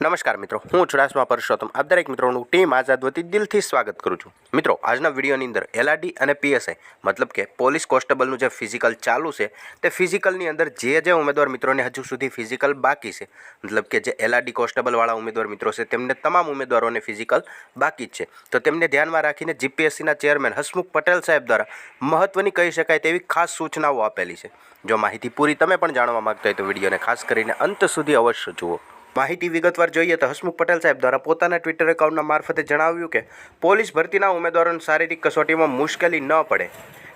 નમસ્કાર મિત્રો, હું ચુડાસમા પરસોત્તમ આપ દરેક મિત્રોનું ટીમ આઝાદ વતી દિલથી સ્વાગત કરું છું। મિત્રો, આજના વિડીયોની અંદર એલઆરડી અને પીએસઆઈ મતલબ કે પોલીસ કોન્સ્ટેબલનું જે ફિઝિકલ ચાલુ છે તે ફિઝિકલની અંદર જે ઉમેદવાર મિત્રોને હજુ સુધી ફિઝિકલ બાકી છે, મતલબ કે જે એલઆરડી કોન્સ્ટેબલવાળા ઉમેદવાર મિત્રો છે તેમને તમામ ઉમેદવારોને ફિઝિકલ બાકી જ છે, તો તેમને ધ્યાનમાં રાખીને જીપીએસસીના ચેરમેન હસમુખ પટેલ સાહેબ દ્વારા મહત્ત્વની કહી શકાય તેવી ખાસ સૂચનાઓ આપેલી છે। જો માહિતી પૂરી તમે પણ જાણવા માગતા હોય તો વિડીયોને ખાસ કરીને અંત સુધી અવશ્ય જુઓ। માહિતી વિગતવાર જોઈએ તો હસમુખ પટેલ સાહેબ દ્વારા પોતાના ટ્વિટર એકાઉન્ટના મારફતે જણાવ્યું કે પોલીસ ભરતીના ઉમેદવારોને શારીરિક કસોટીમાં મુશ્કેલી ન પડે,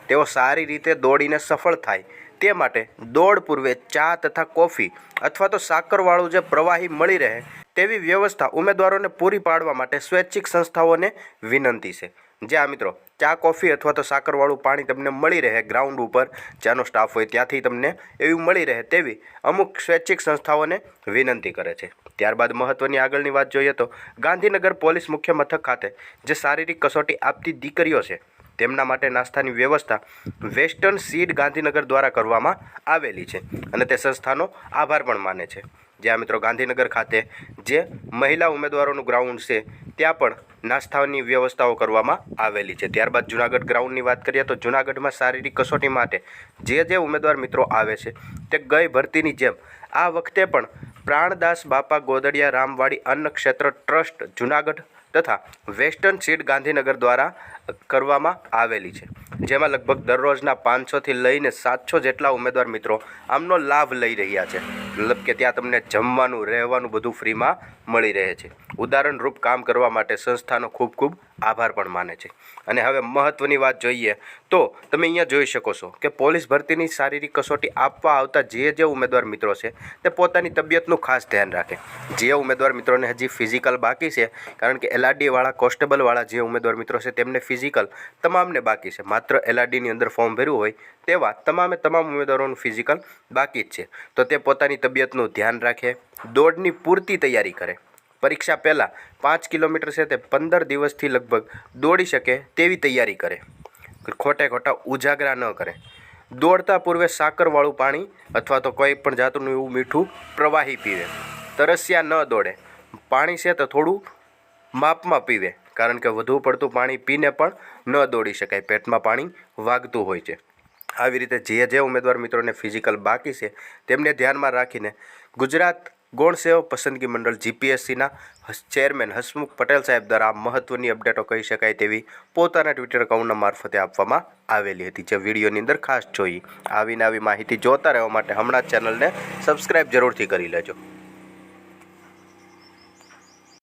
તેઓ સારી રીતે દોડીને સફળ થાય તે માટે દોડ પૂર્વે ચા તથા કોફી અથવા તો સાકરવાળું જે પ્રવાહી મળી રહે તેવી વ્યવસ્થા ઉમેદવારોને પૂરી પાડવા માટે સ્વૈચ્છિક સંસ્થાઓને વિનંતી છે। જ્યાં મિત્રો ચા કોફી અથવા તો સાકરવાળું પાણી તમને મળી રહે, ગ્રાઉન્ડ ઉપર જ્યાંનો સ્ટાફ હોય ત્યાંથી તમને એવું મળી રહે તેવી અમુક સ્વૈચ્છિક સંસ્થાઓને વિનંતી કરે છે। ત્યારબાદ મહત્ત્વની આગળની વાત જોઈએ તો ગાંધીનગર પોલીસ મુખ્ય મથક ખાતે જે શારીરિક કસોટી આપતી દીકરીઓ છે તેમના માટે નાસ્તાની વ્યવસ્થા વેસ્ટર્ન સીડ ગાંધીનગર દ્વારા કરવામાં આવેલી છે અને તે સંસ્થાનો આભાર પણ માને છે। જ્યાં મિત્રો ગાંધીનગર ખાતે જે મહિલા ઉમેદવારોનું ગ્રાઉન્ડ છે ત્યાં પણ નાસ્તાની વ્યવસ્થાઓ કરવામાં આવેલી છે। ત્યારબાદ જૂનાગઢ ગ્રાઉન્ડની વાત કરીએ તો જૂનાગઢમાં શારીરિક કસોટી માટે જે ઉમેદવાર મિત્રો આવે છે તે ગઈ ભરતીની જેમ આ વખતે પણ પ્રાણદાસ બાપા ગોદડિયા રામવાડી અન્ન ક્ષેત્ર ટ્રસ્ટ જૂનાગઢ તથા વેસ્ટર્ન સીડ ગાંધીનગર દ્વારા કરવામાં આવેલી છે, જેમાં લગભગ દરરોજના 500થી લઈને 700 જેટલા ઉમેદવાર મિત્રો આમનો લાભ લઈ રહ્યા છે। મતલબ કે ત્યાં તમને જમવાનું રહેવાનું બધું ફ્રીમાં મળી રહે છે। ઉદાહરણરૂપ કામ કરવા માટે સંસ્થાનો ખૂબ ખૂબ આભાર પણ માને છે। અને હવે મહત્ત્વની વાત જોઈએ તો તમે અહીંયા જોઈ શકો છો કે પોલીસ ભરતીની શારીરિક કસોટી આપવા આવતા જે ઉમેદવાર મિત્રો છે તે પોતાની તબિયતનું ખાસ ધ્યાન રાખે। જે ઉમેદવાર મિત્રોને હજી ફિઝિકલ બાકી છે, કારણ કે એલઆરડીવાળા કોન્સ્ટેબલવાળા જે ઉમેદવાર મિત્રો છે તેમને ફિઝિકલ તમામને બાકી છે, માત્ર એલઆરડીની અંદર ફોર્મ ભર્યું હોય તેવા તમામ ઉમેદવારોનું ફિઝિકલ બાકી જ છે, તો તે પોતાની તબિયતનું ધ્યાન રાખે, દોડની પૂરતી તૈયારી કરે, પરીક્ષા પહેલાં 5 કિલોમીટર છે તે 15 દિવસથી લગભગ દોડી શકે તેવી તૈયારી કરે, ખોટા ઉજાગરા ન કરે, દોડતા પૂર્વે સાકરવાળું પાણી અથવા તો કોઈ પણ જાતનું એવું મીઠું પ્રવાહી પીવે, તરસ્યા ન દોડે, પાણી છે તો થોડું માપમાં પીવે, કારણ કે વધુ પડતું પાણી પીને પણ ન દોડી શકાય, પેટમાં પાણી વાગતું હોય છે। આવી રીતે જે ઉમેદવાર મિત્રોને ફિઝિકલ બાકી છે તેમને ધ્યાનમાં રાખીને ગુજરાત ગૌણ સેવક પસંદગી મંડળ જીપીએસસીના ચેરમેન હસમુખ પટેલ સાહેબ દ્વારા મહત્ત્વની અપડેટો કહી શકાય તેવી પોતાના ટ્વિટર એકાઉન્ટના મારફતે આપવામાં આવેલી હતી, જે વિડીયોની અંદર ખાસ જોઈ। આવી માહિતી જોતા રહેવા માટે હમણાં જ ચેનલને સબસ્ક્રાઈબ જરૂરથી કરી લેજો।